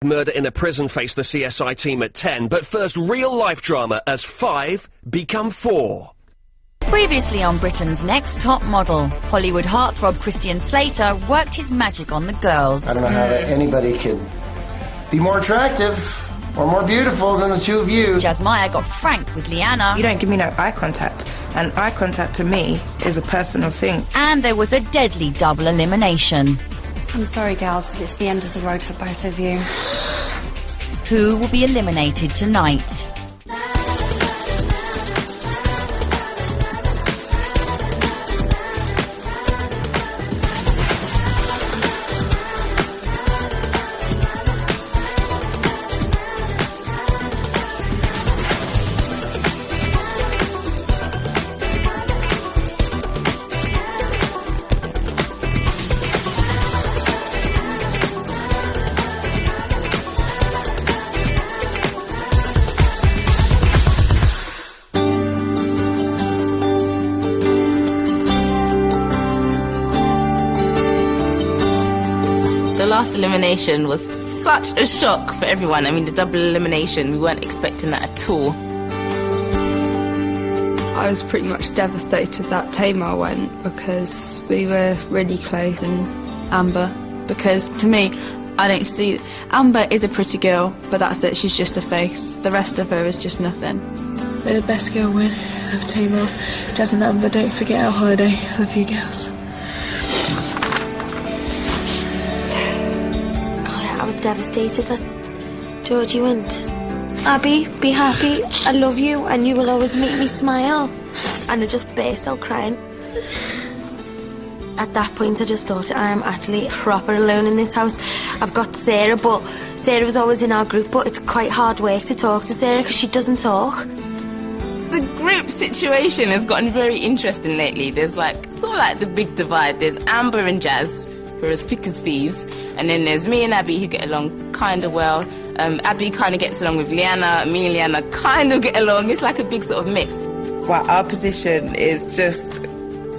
Murder in a Prison face the CSI team at 10, but first real-life drama as 5 become 4. Previously on Britain's Next Top Model, Hollywood heartthrob Christian Slater worked his magic on the girls. I don't know how anybody could be more attractive or more beautiful than the two of you. Jasmine got frank with Leanna. You don't give me no eye contact, and eye contact to me is a personal thing. And there was a deadly double elimination. I'm sorry, girls, but it's the end of the road for both of you. Who will be eliminated tonight? The last elimination was such a shock for everyone. I mean, the double elimination, we weren't expecting that at all. I was pretty much devastated that Tamar went because we were really close. And Amber, because to me, I don't see... Amber is a pretty girl, but that's it, she's just a face. The rest of her is just nothing. May the best girl win. Love Tamar. Jazz and Amber, don't forget our holiday. Love you girls. I was devastated that Georgie went. Abby, be happy. I love you and you will always make me smile. And I just burst out crying. At that point I just thought I am actually proper alone in this house. I've got Sarah, but Sarah was always in our group, but it's quite hard work to talk to Sarah because she doesn't talk. The group situation has gotten very interesting lately. There's like, sort of like the big divide. There's Amber and Jazz, who are as thick as thieves, and then there's me and Abby who get along kind of well. Abby kind of gets along with Leanna, me and Leanna kind of get along. It's like a big sort of mix. Well, our position is just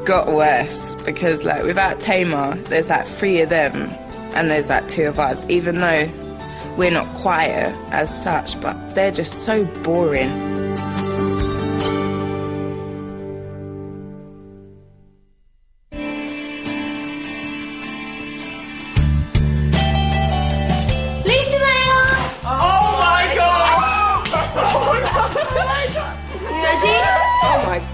got worse because, like, without Tamar, there's like 3 of them and there's like 2 of us, even though we're not quiet as such, but they're just so boring.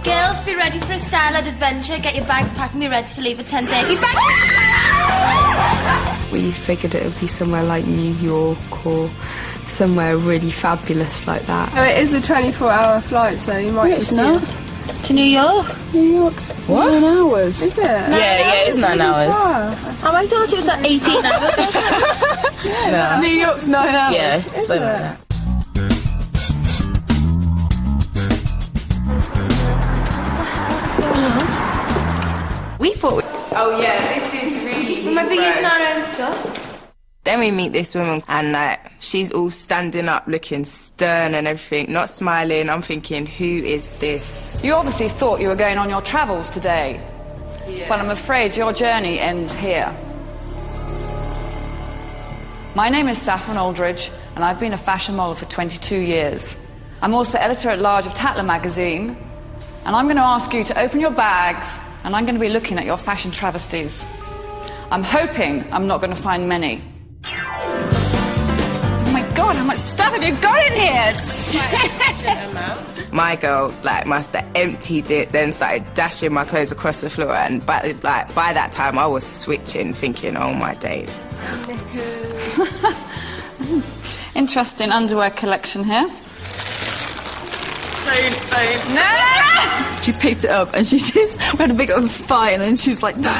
Girls, be ready for a style-led adventure. Get your bags packed and be ready to leave at 10:30. We figured it would be somewhere like New York or somewhere really fabulous like that. Oh, it is a 24-hour flight, so you might just see us. To New York? New York's 9 hours. Is it? Yeah, it's 9 hours. Oh, I thought it was like 18 hours. Yeah. New York's 9 hours. Yeah, something like that. We thought... Oh yeah, this is really... Remember using our own stuff? Then we meet this woman and like she's all standing up looking stern and everything, not smiling. I'm thinking, who is this? You obviously thought you were going on your travels today. Yeah. But I'm afraid your journey ends here. My name is Saffron Aldridge and I've been a fashion model for 22 years. I'm also editor-at-large of Tatler magazine, and I'm going to ask you to open your bags and I'm going to be looking at your fashion travesties. I'm hoping I'm not going to find many. Oh my God, how much stuff have you got in here? My girl, like, must have emptied it, then started dashing my clothes across the floor, and by that time I was switching, thinking, oh my days. Interesting underwear collection here. No! She picked it up and she just had a big fight and then she was like, no.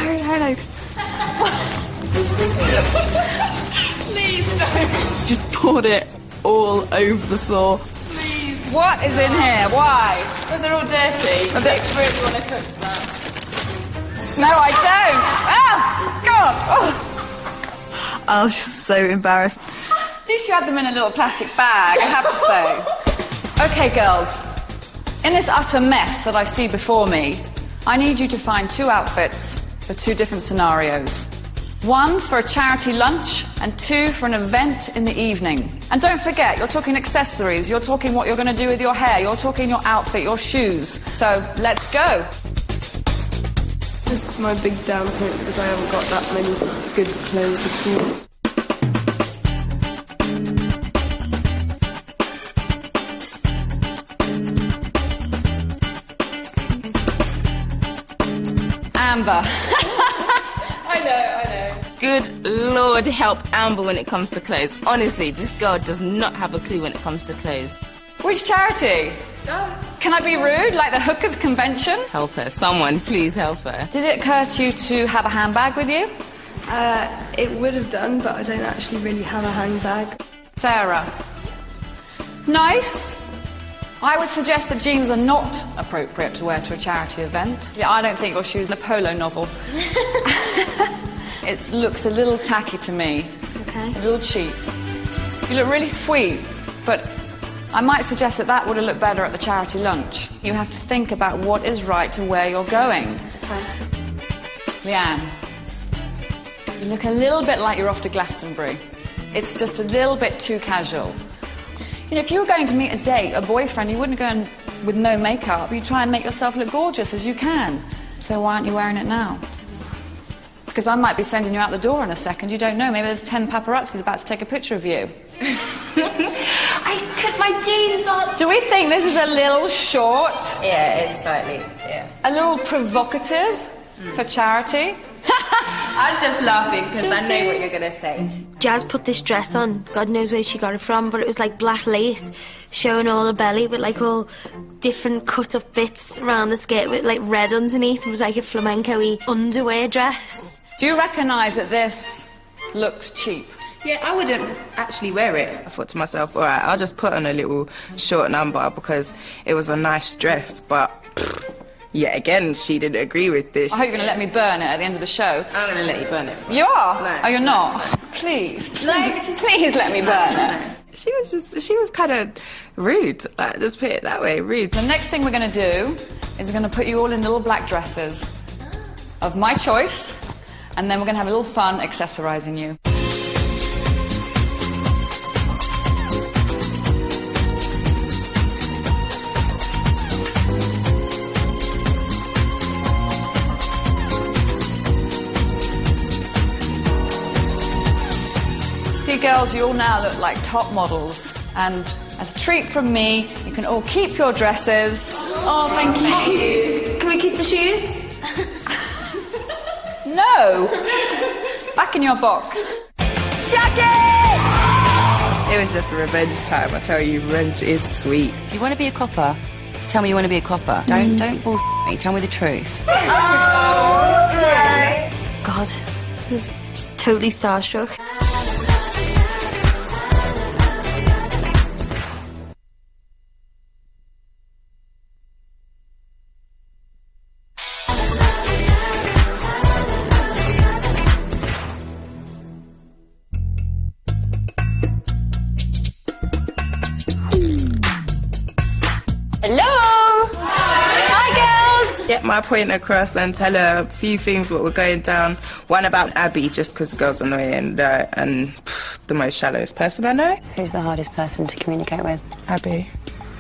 Please don't. Just poured it all over the floor. Please. What is in here? Why? Because they're all dirty. I really want to touch that. No, I don't. Ah! God! I was just so embarrassed. At least you had them in a little plastic bag, I have to say. Okay, girls. In this utter mess that I see before me, I need you to find 2 outfits for 2 different scenarios. 1 for a charity lunch and 2 for an event in the evening. And don't forget, you're talking accessories, you're talking what you're going to do with your hair, you're talking your outfit, your shoes. So, let's go. This is my big down point because I haven't got that many good clothes at all. Amber. I know. Good Lord, help Amber when it comes to clothes. Honestly, this girl does not have a clue when it comes to clothes. Which charity? Can I be rude, like the Hookers Convention? Help her. Someone, please help her. Did it occur to you to have a handbag with you? It would have done, but I don't actually really have a handbag. Sarah. Nice. I would suggest that jeans are not appropriate to wear to a charity event. Yeah, I don't think your shoes are a polo novel. It looks a little tacky to me. Okay. A little cheap. You look really sweet, but I might suggest that that would have looked better at the charity lunch. You have to think about what is right to where you're going. Okay. Leanne, you look a little bit like you're off to Glastonbury. It's just a little bit too casual. You know, if you were going to meet a date, a boyfriend, you wouldn't go in with no makeup. You try and make yourself look gorgeous as you can. So why aren't you wearing it now? Because I might be sending you out the door in a second. You don't know. Maybe there's 10 paparazzis about to take a picture of you. I cut my jeans on. Do we think this is a little short? Yeah, it's slightly, yeah. A little provocative for charity? I'm just laughing because I know what you're going to say. Jazz put this dress on. God knows where she got it from, but it was like black lace, showing all her belly with like all different cut-up bits around the skirt with like red underneath. It was like a flamenco-y underwear dress. Do you recognise that this looks cheap? Yeah, I wouldn't actually wear it. I thought to myself, all right, I'll just put on a little short number because it was a nice dress, but... yeah, again, she didn't agree with this. I hope you're going to let me burn it at the end of the show. I'm going to let you burn it. You are? No. Oh, you're not? Please, please let me burn it. She was kind of rude. Like, let's put it that way, rude. The next thing we're going to do is we're going to put you all in little black dresses of my choice, and then we're going to have a little fun accessorising you. See, girls, you all now look like top models. And as a treat from me, you can all keep your dresses. Oh, thank you. Can we keep the shoes? No! Back in your box. It was just revenge time. I tell you, revenge is sweet. You want to be a copper? Tell me you want to be a copper. Don't bull me. Tell me the truth. Oh, okay. God, I was totally starstruck. Get my point across and tell her a few things what were going down. One about Abby, just because the girl's annoying, and the most shallowest person I know. Who's the hardest person to communicate with? Abby.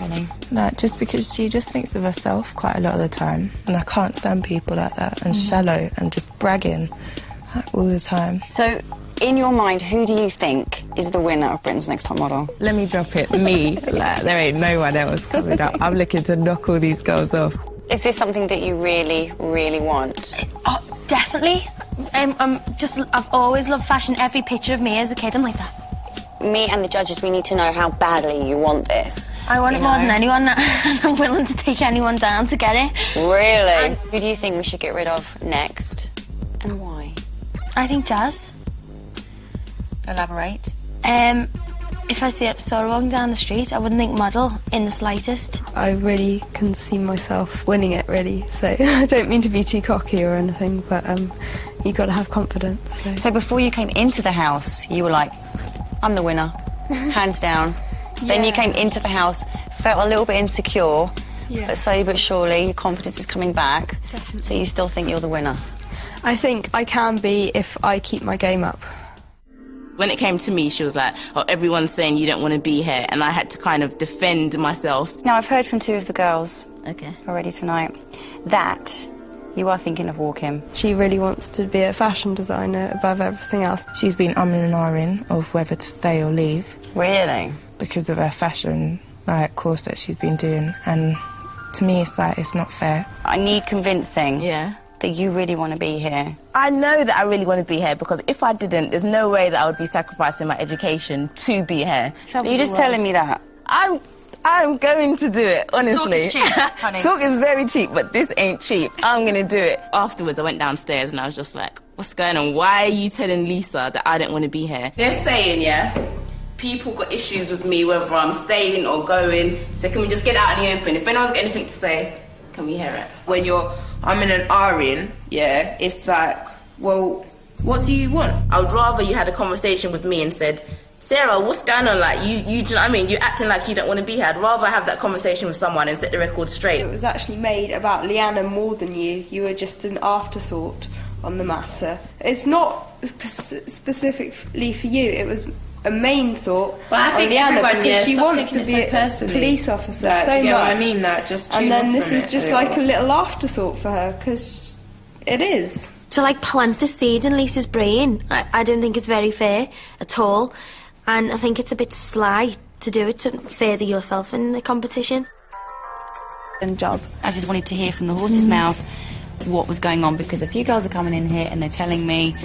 Really? No, just because she just thinks of herself quite a lot of the time. And I can't stand people like that, and shallow, and just bragging all the time. So, in your mind, who do you think is the winner of Britain's Next Top Model? Let me drop it. Me. Like, there ain't no one else coming up. I'm looking to knock all these girls off. Is this something that you really, really want? Oh, definitely. I've always loved fashion. Every picture of me as a kid, I'm like that. Me and the judges, we need to know how badly you want this. I want it more than anyone. I'm willing to take anyone down to get it. Really? Who do you think we should get rid of next? And why? I think Jazz. Elaborate. If I saw her walking down the street, I wouldn't think model in the slightest. I really can see myself winning it, really. So I don't mean to be too cocky or anything, but you got to have confidence. So before you came into the house, you were like, I'm the winner, hands down. Then you came into the house, felt a little bit insecure, but slowly but surely your confidence is coming back. Definitely. So you still think you're the winner. I think I can be if I keep my game up. When it came to me, she was like, oh, everyone's saying you don't want to be here, and I had to kind of defend myself. Now, I've heard from 2 of the girls Okay. already tonight that you are thinking of walking. She really wants to be a fashion designer above everything else. She's been umming and ahhing of whether to stay or leave. Really? Because of her fashion course that she's been doing, and to me it's like, it's not fair. I need convincing Yeah. that you really want to be here. I know that I really want to be here, because if I didn't, there's no way that I would be sacrificing my education to be here. Are you just telling me that? I'm going to do it, honestly. Talk is cheap, honey. Talk is very cheap, but this ain't cheap. I'm going to do it. Afterwards, I went downstairs and I was just like, what's going on? Why are you telling Lisa that I don't want to be here? They're saying, yeah, people got issues with me, whether I'm staying or going. So can we just get out in the open? If anyone's got anything to say, can we hear it? When I'm in an R-in, yeah, it's like, well, what do you want? I would rather you had a conversation with me and said, Sarah, what's going on? Like, you do you know what I mean? You're acting like you don't want to be here. I'd rather have that conversation with someone and set the record straight. It was actually made about Leanna more than you. You were just an afterthought on the matter. It's not specifically for you. It was a main thought on Leanna because she wants to be a police officer so much. I mean that, just and then this is just like a little afterthought for her because it is. To like plant the seed in Lisa's brain, I don't think it's very fair at all, and I think it's a bit sly to do it to further yourself in the competition. And job. I just wanted to hear from the horse's mouth what was going on, because a few girls are coming in here and they're telling me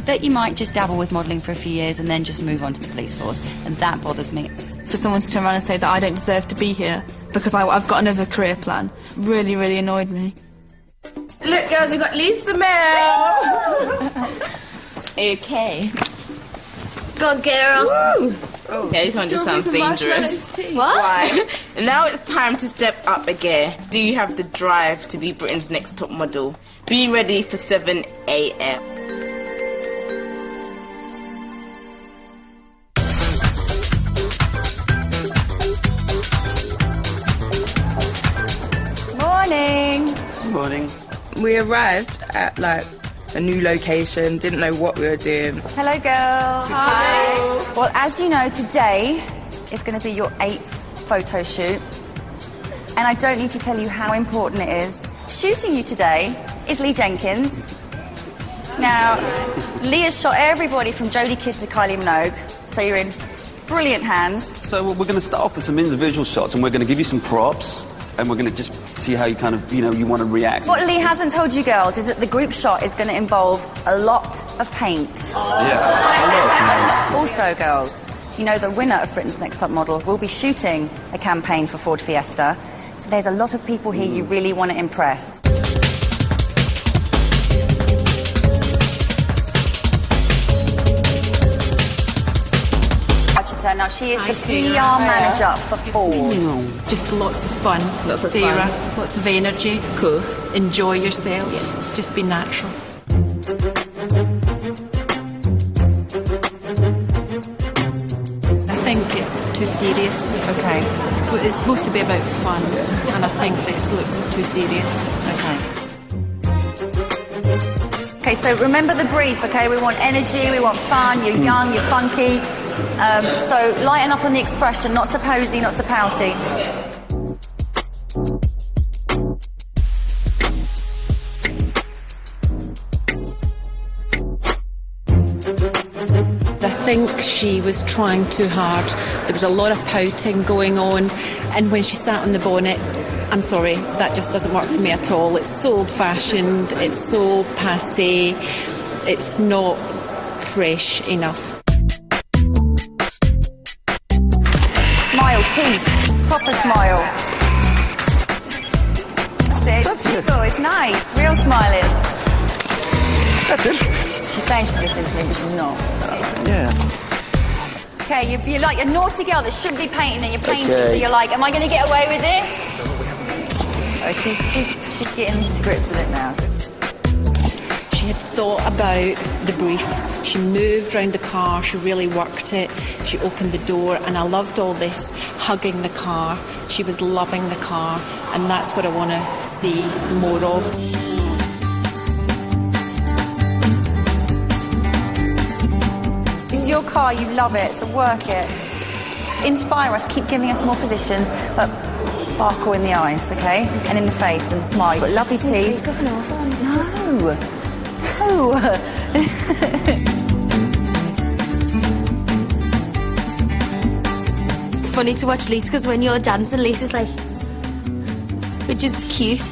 that you might just dabble with modelling for a few years and then just move on to the police force, and that bothers me. For someone to turn around and say that I don't deserve to be here because I've got another career plan really, really annoyed me. Look, girls, we've got Lisa Mel. Okay. Good girl. Woo. Oh, yeah, this one just sounds dangerous. What? Why? Now it's time to step up a gear. Do you have the drive to be Britain's next top model? Be ready for 7 a.m. Morning. Morning. We arrived at like a new location, didn't know what we were doing. Hello, girls. Hi. Well, as you know, today is going to be your 8th photo shoot. And I don't need to tell you how important it is. Shooting you today is Lee Jenkins. Now, Lee has shot everybody from Jodie Kidd to Kylie Minogue, so you're in brilliant hands. So we're going to start off with some individual shots, and we're going to give you some props, and we're going to just see how you kind of, you know, you want to react. What Lee hasn't told you girls is that the group shot is going to involve a lot of paint. Yeah. Also, girls, you know the winner of Britain's Next Top Model will be shooting a campaign for Ford Fiesta, so there's a lot of people here you really want to impress. Now, she is the PR manager for Ford. Just lots of fun, Sarah. Lots of energy. Cool. Enjoy yourself. Yes. Just be natural. I think it's too serious. Okay. It's supposed to be about fun, and I think this looks too serious. Okay, so remember the brief, okay? We want energy, we want fun, you're young, you're funky. So lighten up on the expression, not so posy, not so pouty. I think she was trying too hard. There was a lot of pouting going on, and when she sat on the bonnet, I'm sorry, that just doesn't work for me at all. It's so old-fashioned, it's so passé, it's not fresh enough. Smile, teeth, proper smile. That's good. Oh, it's nice, real smiling. That's it. She's saying she's listening to me, but she's not. Yeah. Okay, you're like a naughty girl that shouldn't be painting, and you're painting, so you're like, am I going to get away with this? Oh, she's getting to grips with it now. She had thought about the brief. She moved around the car, she really worked it. She opened the door, and I loved all this hugging the car. She was loving the car, and that's what I want to see more of. your car, you love it, so work it. Inspire us, keep giving us more positions, but sparkle in the eyes, okay? And in the face, and smile. You've got lovely teeth. No. It's funny to watch Lisa, because when you're dancing, Lisa's like... which is cute.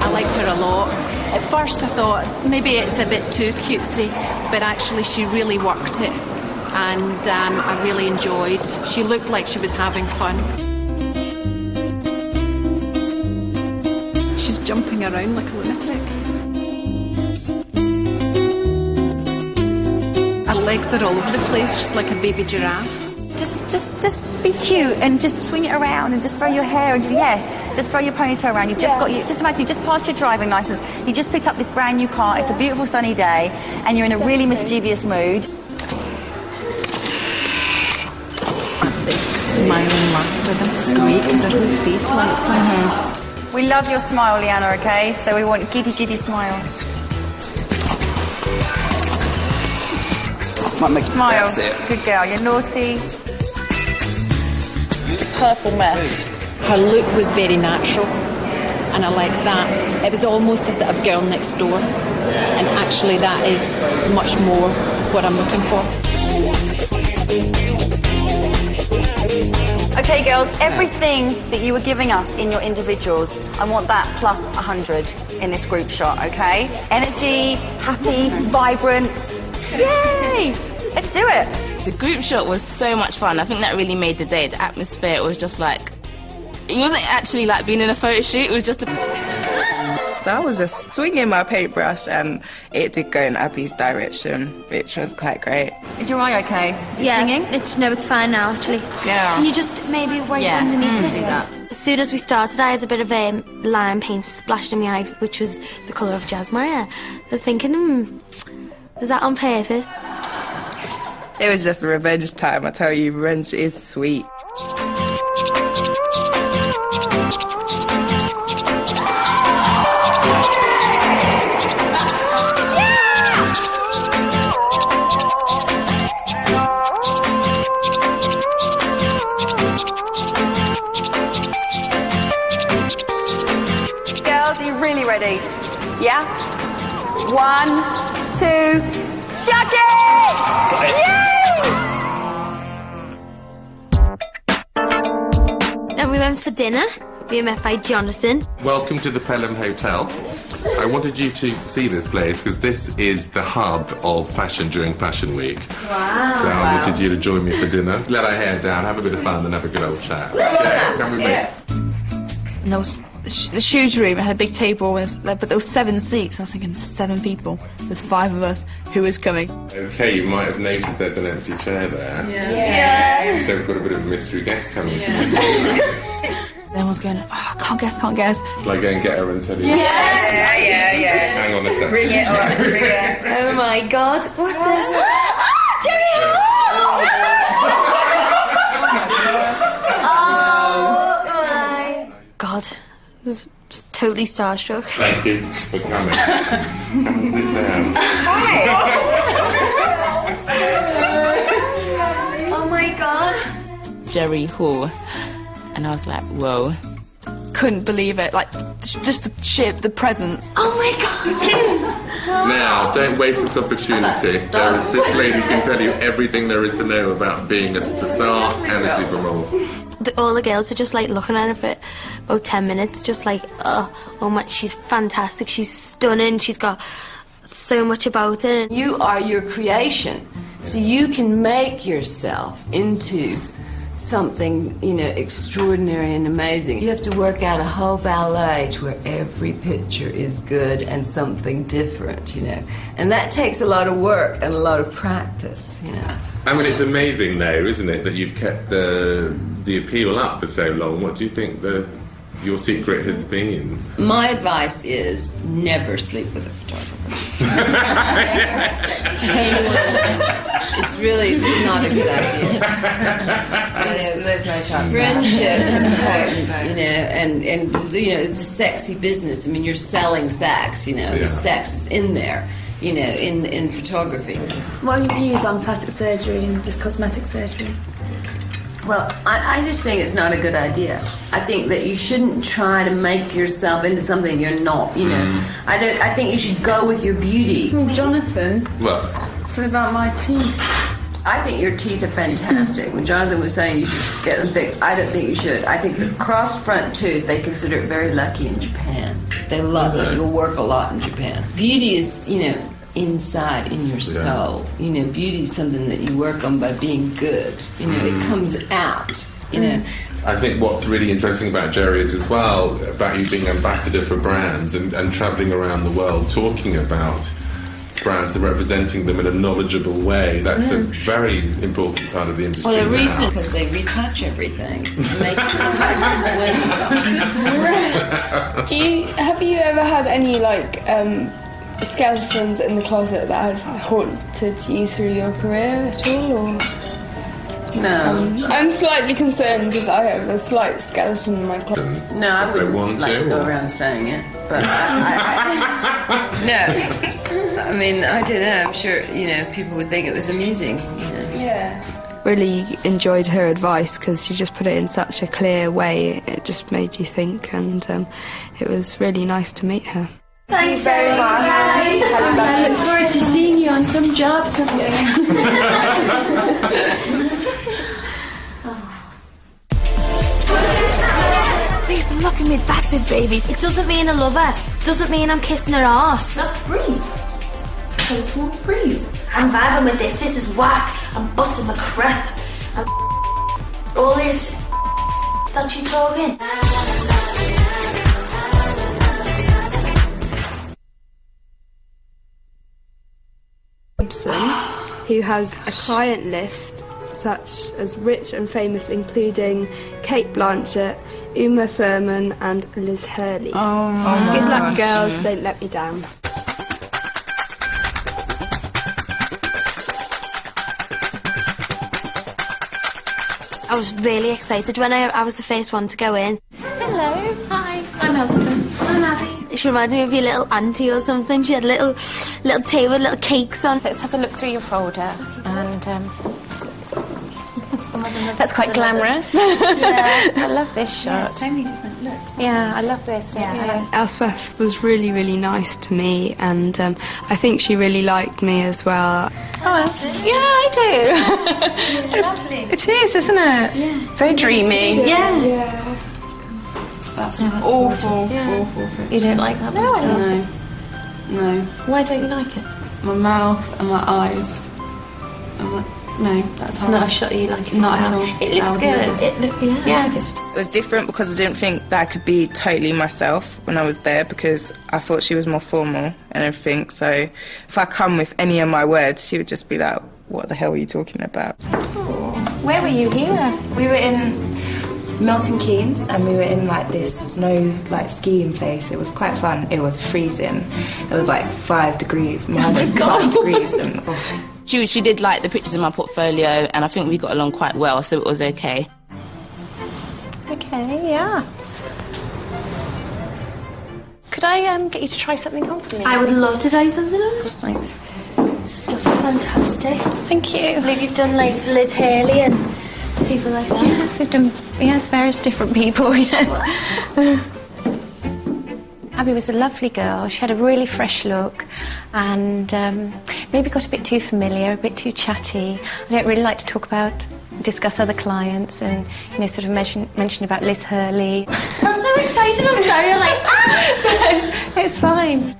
I liked her a lot. At first I thought maybe it's a bit too cutesy, but actually she really worked it, and I really enjoyed. She looked like she was having fun. She's jumping around like a lunatic. Her legs are all over the place, just like a baby giraffe. Just be cute and just swing it around and just throw your hair and just throw your ponytail around. Just imagine you just passed your driving licence. You just picked up this brand new car. It's a beautiful sunny day, and you're in a really mischievous mood. Big smiling laughter. That's great because her whole face lights on her. We love your smile, Leanna. Okay, so we want giddy smile. Smile. That's it. Good girl. You're naughty. It's a purple mess. Her look was very natural, and I liked that. It was almost a sort of girl next door, and actually that is much more what I'm looking for. Okay, girls, everything that you were giving us in your individuals, I want that plus 100 in this group shot, okay? Energy, happy, vibrant. Yay! Let's do it. The group shot was so much fun. I think that really made the day. The atmosphere was just like... it wasn't actually like being in a photo shoot, it was just a... So I was just swinging my paintbrush, and it did go in Abby's direction, which was quite great. Is your eye okay? Is it stinging? It's fine now, actually. Yeah. Can you just maybe wipe underneath it? Do that. As soon as we started, I had a bit of lime paint splashed in my eye, which was the colour of Jasmine. I was thinking, was that on purpose? It was just revenge time. I tell you, revenge is sweet. Girls, are you really ready? Yeah? 1, 2, chuck it! Yay! Then we went for dinner. We were met by Jonathan. Welcome to the Pelham Hotel. I wanted you to see this place because this is the hub of fashion during Fashion Week. Wow. So I wanted you to join me for dinner. Let our hair down, have a bit of fun, and have a good old chat. Yeah, come with me. And there was the huge room. It had a big table, but there was 7 seats. I was thinking, there's 7 people. There's 5 of us. Who is coming? Okay, you might have noticed there's an empty chair there. Yeah. So we've got a bit of a mystery guest coming to me. Everyone's going, oh, can't guess. Shall I go and get her and tell you? Yeah. Hang on a second. Bring it on. Oh my God. What the... Jerry! Oh my God. I was totally starstruck. Thank you for coming. Sit down. Oh my God. Jerry Hall. And I was like, whoa. Couldn't believe it. Like, just the sheer, the presence. Oh my God. Now, don't waste this opportunity. This lady can tell you everything there is to know about being a star and a supermodel. All the girls are just like looking at her for about 10 minutes, just like, oh my, she's fantastic, she's stunning, she's got so much about her. You are your creation, so you can make yourself into something, extraordinary and amazing. You have to work out a whole ballet to where every picture is good and something different, And that takes a lot of work and a lot of practice, I mean, it's amazing, though, isn't it, that you've kept the appeal up for so long. What do you think your secret has been? My advice is never sleep with a photographer. It's really not a good idea. There's no chance. Friendship is important, and it's a sexy business. I mean, you're selling sex, the sex is in there. you know, in photography. What are your views on plastic surgery and just cosmetic surgery? Well, I just think it's not a good idea. I think that you shouldn't try to make yourself into something you're not, you know. I think you should go with your beauty. Oh, Jonathan. What? What about my teeth? I think your teeth are fantastic. When Jonathan was saying you should get them fixed, I don't think you should. I think the crossed front tooth, they consider it very lucky in Japan. They love it. You'll work a lot in Japan. Beauty is, you know, inside in your soul. You know, beauty is something that you work on by being good. You know, it comes out. You know. I think what's really interesting about Jerry is as well about you being ambassador for brands and travelling around the world talking about brands and representing them in a knowledgeable way. That's a very important part of the industry. Well, the reason because they retouch everything to make Have you ever had any skeletons in the closet that has haunted you through your career at all? Or? No. I'm slightly concerned because I have a slight skeleton in my closet. No, I wouldn't go around saying it, but no. I mean, I don't know. I'm sure, you know, people would think it was amusing. You know. Yeah. Really enjoyed her advice because she just put it in such a clear way. It just made you think, and it was really nice to meet her. Thanks very much. I look forward to seeing you on some job someday. Lisa, look at me, that's it, baby. It doesn't mean I love her. Doesn't mean I'm kissing her ass. That's breeze. Total breeze. I'm vibing with this. This is whack. I'm busting my craps. I'm all this that she's talking. Who has a client list such as rich and famous, including Kate Blanchett, Uma Thurman and Liz Hurley. Good luck, girls, don't let me down. I was really excited when I was the first one to go in. Hello, hi, I'm Elsa. I'm Abby. She reminded me of your little auntie or something. She had a little tea with little cakes on. Let's have a look through your folder and that's quite glamorous. Yeah. I love this shot. Yeah, so many different looks. Yeah, I love this. Elspeth was really, really nice to me, and I think she really liked me as well. Oh, yeah, I do. It's lovely. It is, isn't it? Yeah. Very dreamy. Yeah. That's awful. You don't like that? No. Why don't you like it? My mouth and my eyes. No, that's It's not a shot you like it. Not at all. It looks good. It was different because I didn't think that I could be totally myself when I was there because I thought she was more formal and everything. So if I come with any of my words, she would just be like, "What the hell are you talking about?" Where were you here? We were in Milton Keynes and we were in this snow skiing place. It was quite fun. It was freezing. It was 5 degrees, minus 5 degrees. And, She did like the pictures in my portfolio, and I think we got along quite well, so it was okay. Okay, yeah. Could I get you to try something on for me? I would love to try something on. Thanks. Stuff is fantastic. Thank you. I believe you've done Liz Hurley and people like that. Yes, we've done various different people, yes. Abby was a lovely girl. She had a really fresh look and maybe got a bit too familiar, a bit too chatty. I don't really like to discuss other clients and, sort of mention about Liz Hurley. I'm so excited, I'm sorry, I'm like, ah! It's fine.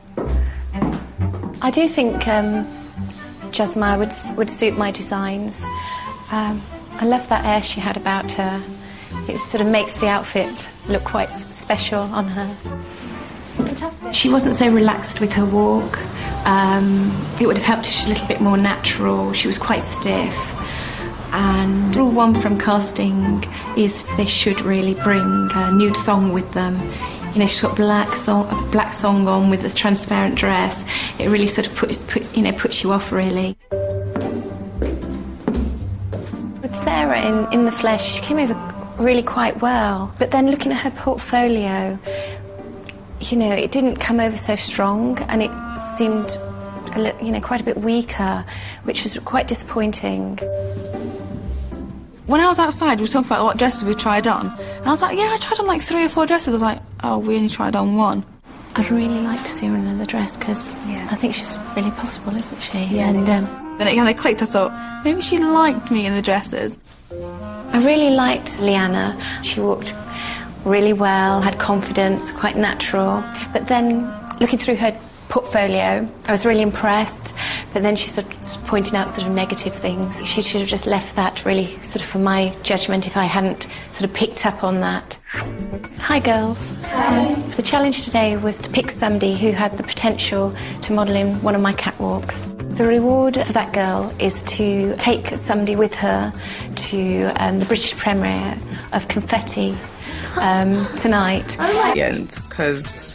I do think Jasmine would suit my designs. I love that air she had about her. It sort of makes the outfit look quite special on her. Fantastic. She wasn't so relaxed with her walk. It would have helped if she was a little bit more natural. She was quite stiff. And rule one from casting is they should really bring a nude thong with them. She's got a black thong on with a transparent dress. It really sort of puts you off, really. With Sarah in the flesh, she came over really quite well. But then looking at her portfolio, it didn't come over so strong, and it seemed quite a bit weaker, which was quite disappointing. When I was outside, we were talking about what dresses we tried on. And I was like, yeah, I tried on like 3 or 4 dresses. I was like, oh, we only tried on 1. I'd really like to see her in another dress because I think she's really possible, isn't she? Yeah. And then it kind of clicked. I thought, maybe she liked me in the dresses. I really liked Leanna. She walked really well, had confidence, quite natural. But then, looking through her portfolio, I was really impressed. But then she started pointing out sort of negative things. She should have just left that really sort of for my judgment if I hadn't sort of picked up on that. Hi, girls. Hi. The challenge today was to pick somebody who had the potential to model in one of my catwalks. The reward for that girl is to take somebody with her to the British premiere of Confetti tonight. At the end, because...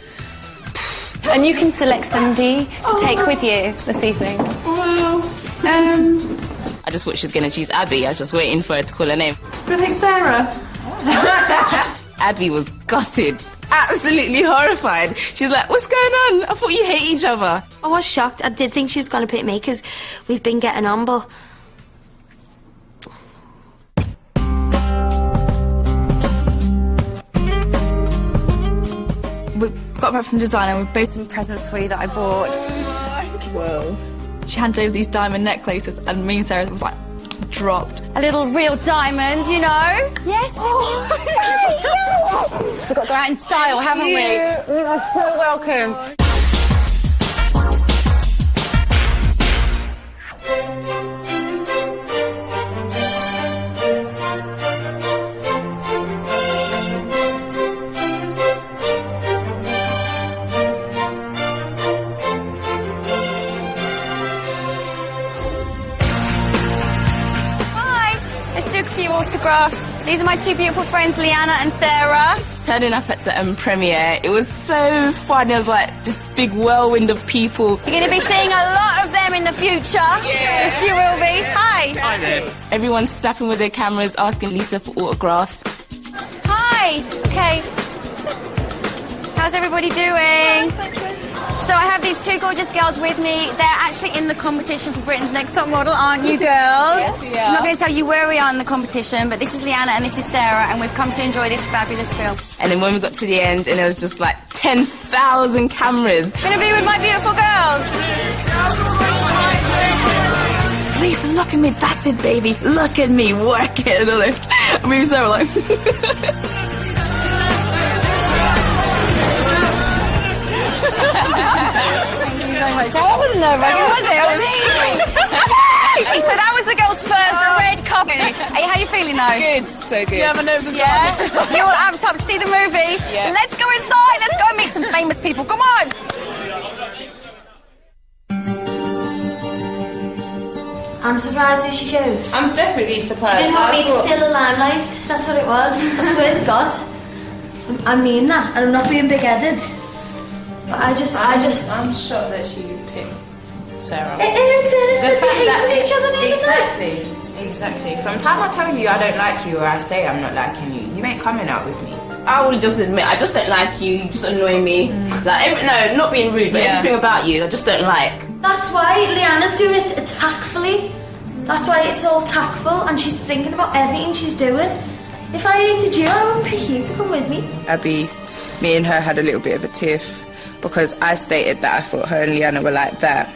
And you can select somebody to take with you this evening. Well, I just thought she was going to choose Abby. I was just waiting for her to call her name. I think Sarah. Abby was gutted, absolutely horrified. She's like, what's going on? I thought you hate each other. I was shocked. I did think she was going to pick me because we've been getting on, but... We got back from the designer. We've both some presents for you that I bought. Whoa. She handed over these diamond necklaces and me and Sarah was like, dropped. A little real diamond, you know? Yes. We've got to go out in style, haven't we? You are so welcome. Autographs. These are my 2 beautiful friends, Leanna and Sarah. Turning up at the premiere, it was so fun. There was like this big whirlwind of people. You're going to be seeing a lot of them in the future. Yes, you will be. Hi. Hi there. Everyone's snapping with their cameras, asking Lisa for autographs. Hi. Okay. How's everybody doing? So I have these 2 gorgeous girls with me. They're actually in the competition for Britain's Next Top Model, aren't you girls? Yes, we are. I'm not going to tell you where we are in the competition, but this is Leanna and this is Sarah, and we've come to enjoy this fabulous film. And then when we got to the end, and there was just like 10,000 cameras. I'm going to be with my beautiful girls. Lisa, look at me. That's it, baby. Look at me working and all this. And me and Sarah were like... That wasn't nerve-wracking, was it? It was easy. Hey, so that was the girls' first red carpet. Hey, how you feeling though? Good, so good. Yeah, my nerves are gone. Yeah? You all amped up to see the movie? Yeah. Let's go inside. Let's go and meet some famous people. Come on. I'm surprised who she chose. I'm definitely surprised. She didn't want me to steal the limelight. That's what it was. I swear to God. I mean that, and I'm not being big-headed. But I'm shocked that she picked Sarah. It's innocent. They hated each other the other day. Exactly. From the time I tell you I don't like you or I say I'm not liking you, you ain't coming out with me. I will just admit, I just don't like you. You just annoy me. Like, no, not being rude, but everything about you, I just don't like. That's why Leanna's doing it tactfully. That's why it's all tactful, and she's thinking about everything she's doing. If I hated you, I wouldn't pick you to come with me. Abby, me and her had a little bit of a tiff because I stated that I thought her and Leanna were like that.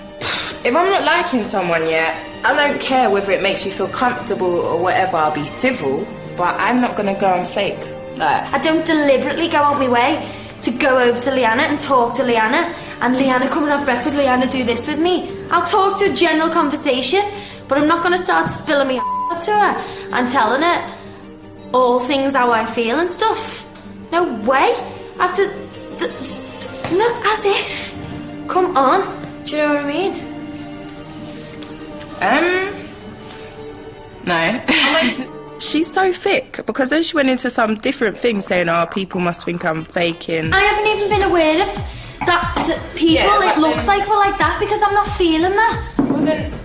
If I'm not liking someone yet, I don't care whether it makes you feel comfortable or whatever, I'll be civil, but I'm not going to go and fake. I don't deliberately go out my way to go over to Leanna and talk to Leanna, and Leanna come and have breakfast, Leanna do this with me. I'll talk to a general conversation, but I'm not going to start spilling me to her and telling her all things how I feel and stuff. No way. I have to... No, as if. Come on. Do you know what I mean? No. She's so thick because then she went into some different thing saying, oh, people must think I'm faking. I haven't even been aware of that to people. It looks like we're like that because I'm not feeling that.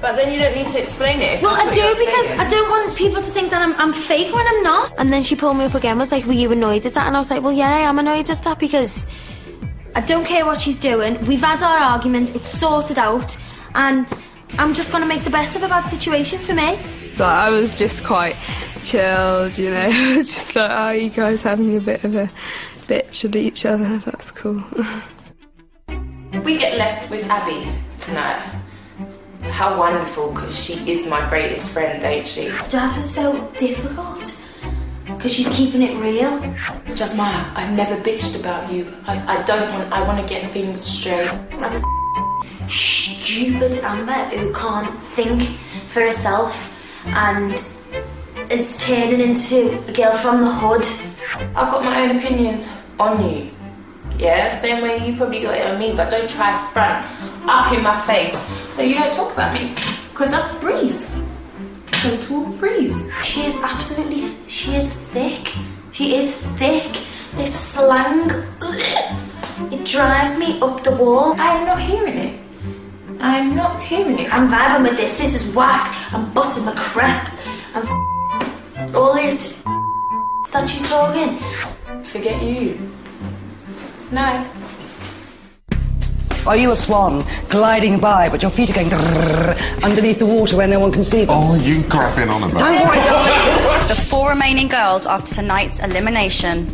But then you don't need to explain it. Well, I do because I don't want people to think that I'm fake when I'm not. And then she pulled me up again, was like, were you annoyed at that? And I was like, well, yeah, I am annoyed at that because I don't care what she's doing. We've had our argument, it's sorted out, and I'm just going to make the best of a bad situation for me. Like, I was just quite chilled, you know. Just like, oh, you guys having a bit of a bitch at each other. That's cool. We get left with Abby tonight. How wonderful, because she is my greatest friend, ain't she? Jazz is so difficult, because she's keeping it real. Jasmaya, I've never bitched about you. I want to get things straight. I'm a stupid Amber who can't think for herself and is turning into a girl from the hood. I've got my own opinions on you. Yeah, same way you probably got it on me, but don't try front up in my face so you don't talk about me, because that's Breeze. Total Breeze. She is thick. She is thick. This slang, it drives me up the wall. I'm not hearing it. I'm not hearing it. I'm vibing with this. This is whack. I'm busting my craps. I'm all this that she's talking. Forget you. No. Are you a swan gliding by, but your feet are going underneath the water where no one can see them? Oh, you grabbing on about Don't worry, darling. The 4 remaining girls after tonight's elimination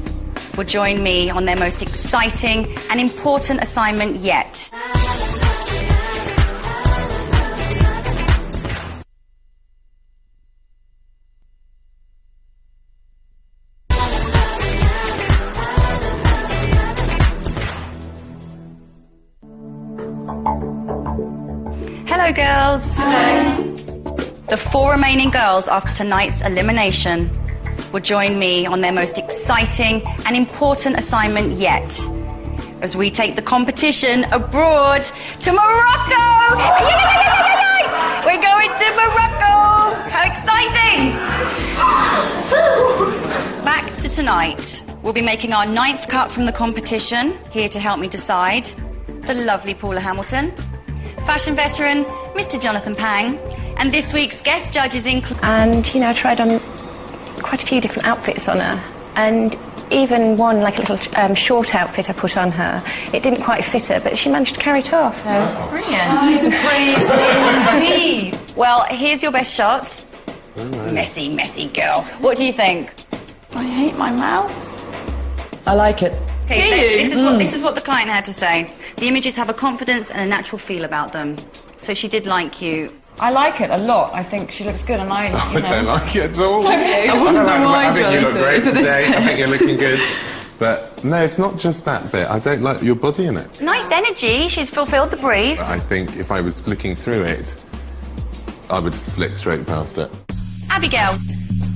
will join me on their most exciting and important assignment yet. Hello, girls. Hello. The 4 remaining girls after tonight's elimination will join me on their most exciting and important assignment yet, as we take the competition abroad to Morocco! We're going to Morocco! How exciting! Back to tonight. We'll be making our 9th cut from the competition. Here to help me decide, the lovely Paula Hamilton, fashion veteran, Mr. Jonathan Pang, and this week's guest judges include... And, you know, I tried on quite a few different outfits on her, and even one, like a little short outfit I put on her. It didn't quite fit her, but she managed to carry it off. So. Brilliant. Praise indeed. Well, here's your best shot. Messy, messy girl. What do you think? I hate my mouth. I like it. Okay, so this is what the client had to say. The images have a confidence and a natural feel about them. So she did like you. I like it a lot. I think she looks good, and I don't like it at all. I think you look great today. I think you're looking good. But no, it's not just that bit. I don't like your body in it. Nice energy. She's fulfilled the brief. I think if I was flicking through it, I would flick straight past it. Abigail,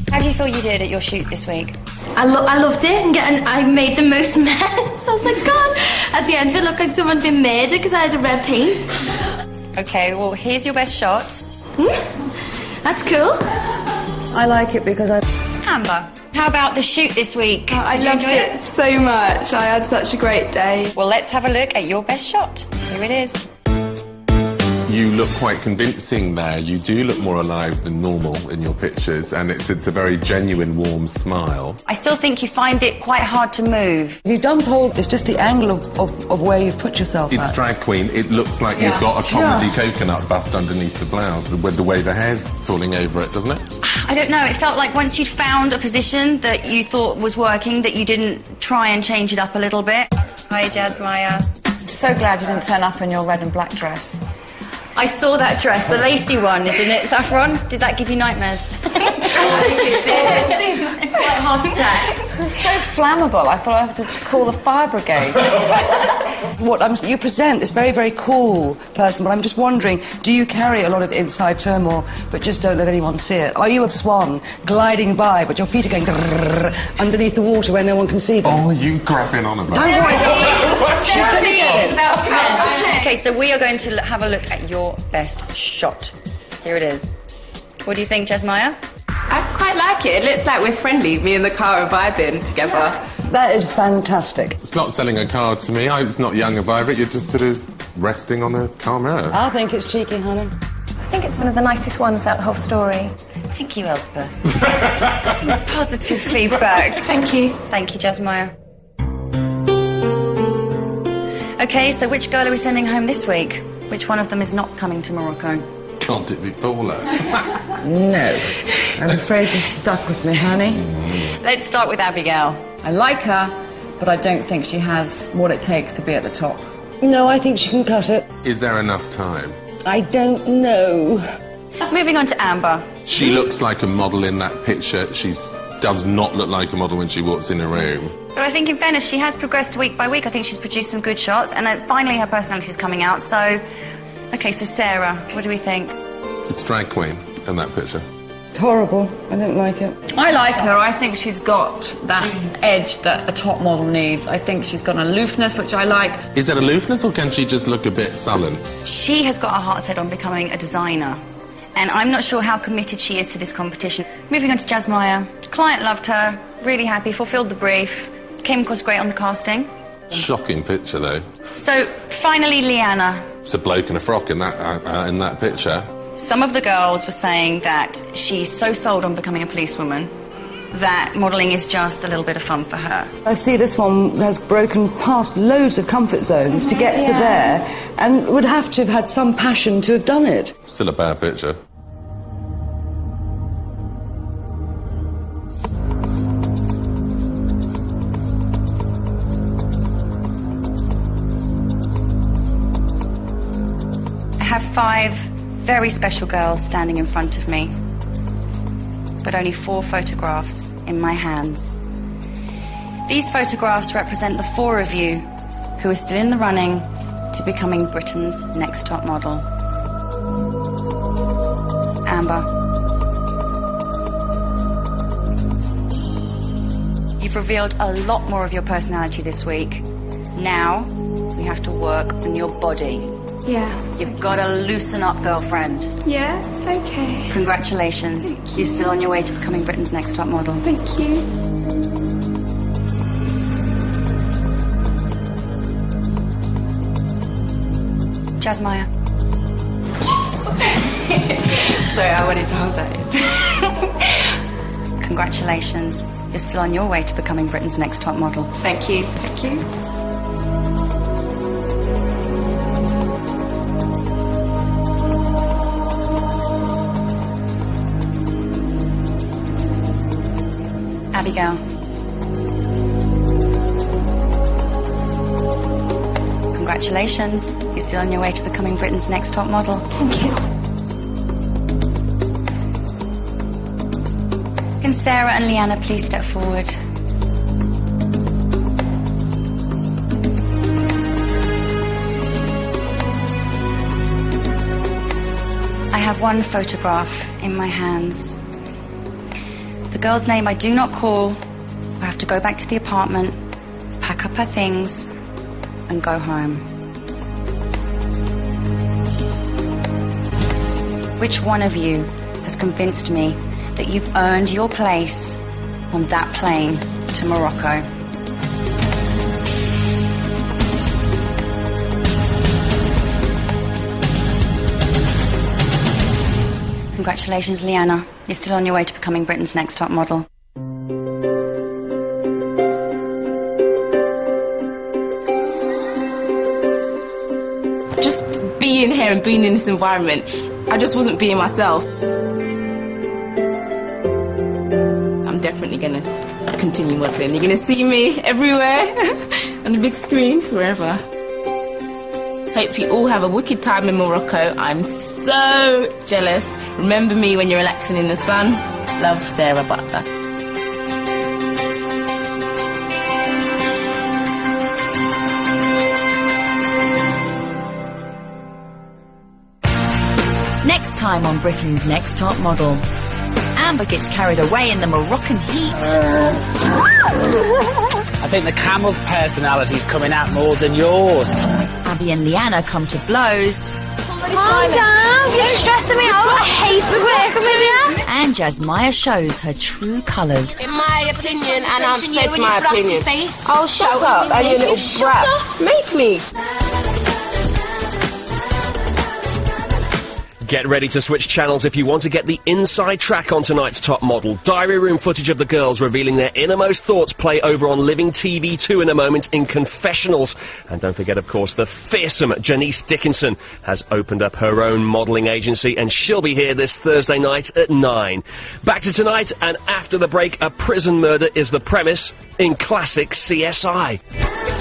how do you feel you did at your shoot this week? I loved it, and I made the most mess. I was like, God. At the end of it, looked like someone'd been murdered because I had a red paint. Okay, well, here's your best shot. That's cool. I like it because I... Amber, how about the shoot this week? I loved it so much. I had such a great day. Well, let's have a look at your best shot. Here it is. You look quite convincing there. You do look more alive than normal in your pictures, and it's a very genuine, warm smile. I still think you find it quite hard to move. You've done pole, it's just the angle of where you've put yourself It's at. drag queen. It looks like you've got a comedy coconut bust underneath the blouse with the way the hair's falling over it, doesn't it? I don't know, it felt like once you'd found a position that you thought was working, that you didn't try and change it up a little bit. Hi, Jasmaya. I'm so glad you didn't turn up in your red and black dress. I saw that dress, the lacy one, isn't it, Saffron? Did that give you nightmares? It's like heart attack. It's so flammable. I thought I had to call the fire brigade. You present this very, very cool person, but I'm just wondering, do you carry a lot of inside turmoil, but just don't let anyone see it? Are you a swan gliding by, but your feet are going underneath the water where no one can see them? Oh, you grabbing on about Don't worry. She's going to say it. Okay, so we are going to have a look at your best shot. Here it is. What do you think, Jasmaya? I quite like it. It looks like we're friendly. Me and the car are vibing together. That is fantastic. It's not selling a car to me. It's not young of it. You're just sort of resting on a car mirror. I think it's cheeky, honey. I think it's one of the nicest ones out of the whole story. Thank you, Elspeth. That's some positive feedback. Thank you. Thank you, Jasmaya. Okay, so which girl are we sending home this week? Which one of them is not coming to Morocco? Can't it be Paula? No. I'm afraid you're stuck with me, honey. Let's start with Abigail. I like her, but I don't think she has what it takes to be at the top. No, I think she can cut it. Is there enough time? I don't know. Moving on to Amber. She looks like a model in that picture. She does not look like a model when she walks in a room. But I think in fairness, she has progressed week by week. I think she's produced some good shots, and finally her personality is coming out. So, okay, so Sarah, what do we think? It's drag queen in that picture. Horrible. I don't like it. I like her. I think she's got that edge that a top model needs. I think she's got an aloofness, which I like. Is that aloofness, or can she just look a bit sullen? She has got her heart set on becoming a designer, and I'm not sure how committed she is to this competition. Moving on to Jasmaya. Client loved her, really happy, fulfilled the brief, came across great on the casting. Shocking picture, though. So, finally, Leanna. It's a bloke in a frock in that picture. Some of the girls were saying that she's so sold on becoming a policewoman that modelling is just a little bit of fun for her. I see this one has broken past loads of comfort zones to get to there, and would have to have had some passion to have done it. Still a bad picture. I have 5 very special girls standing in front of me, but only 4 photographs in my hands. These photographs represent the 4 of you who are still in the running to becoming Britain's next top model. Amber. You've revealed a lot more of your personality this week. Now, we have to work on your body. Yeah. You've got to loosen up, girlfriend. Yeah? Okay. Congratulations. You're still on your way to becoming Britain's next top model. Thank you. Jasmaya. Sorry, I wanted to hold that in. Congratulations. You're still on your way to becoming Britain's next top model. Thank you. Thank you. Abigail. Congratulations. You're still on your way to becoming Britain's next top model. Thank you. Can Sarah and Leanna please step forward? I have one photograph in my hands. The girl's name I do not call. I have to go back to the apartment, pack up her things, and go home. Which one of you has convinced me that you've earned your place on that plane to Morocco? Congratulations, Leanna. You're still on your way to becoming Britain's next top model. Just being here and being in this environment, I just wasn't being myself. I'm definitely going to continue modelling. You're going to see me everywhere, on the big screen, wherever. Hope you all have a wicked time in Morocco. I'm so jealous. Remember me when you're relaxing in the sun. Love, Sarah Butler. Next time on Britain's Next Top Model, Amber gets carried away in the Moroccan heat. I think the camel's personality's coming out more than yours. Abby and Leanna come to blows. Calm down, you're stressing me out. I hate working with you. And Jasmaya shows her true colours. In my opinion, and I've said my opinion. Oh, shut up, and you little brat. Make me. Get ready to switch channels if you want to get the inside track on tonight's Top Model. Diary room footage of the girls revealing their innermost thoughts play over on Living TV 2 in a moment in Confessionals. And don't forget, of course, the fearsome Janice Dickinson has opened up her own modelling agency, and she'll be here this Thursday night at 9. Back to tonight, and after the break, a prison murder is the premise in classic CSI.